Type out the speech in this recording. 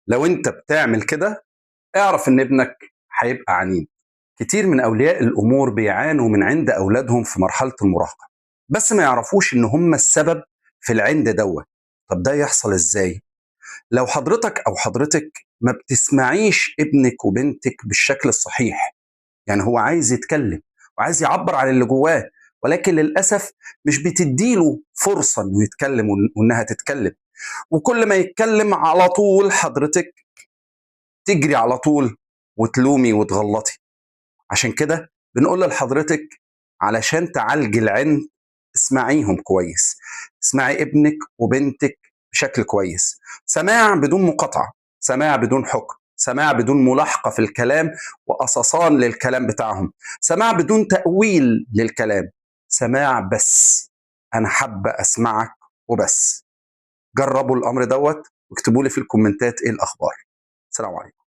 لو انت بتعمل كده اعرف ان ابنك هيبقى عنيد. كتير من اولياء الامور بيعانوا من عند اولادهم في مرحله المراهقه، بس ما يعرفوش ان هم السبب في العند دوت. طب ده يحصل ازاي؟ لو حضرتك او حضرتك ما بتسمعيش ابنك وبنتك بالشكل الصحيح. يعني هو عايز يتكلم وعايز يعبر عن اللي جواه، ولكن للاسف مش بتديله فرصه انه يتكلم وانها تتكلم. وكل ما يتكلم على طول حضرتك تجري على طول وتلومي وتغلطي. عشان كده بنقول لحضرتك علشان تعالجي العند اسمعيهم كويس، اسمعي ابنك وبنتك بشكل كويس، سماع بدون مقاطعة، سماع بدون حكم، سماع بدون ملاحقة في الكلام وقصصان للكلام بتاعهم، سماع بدون تأويل للكلام، سماع بس. أنا حابة أسمعك وبس. جربوا الأمر دوت واكتبوا لي في الكومنتات إيه الأخبار. السلام عليكم.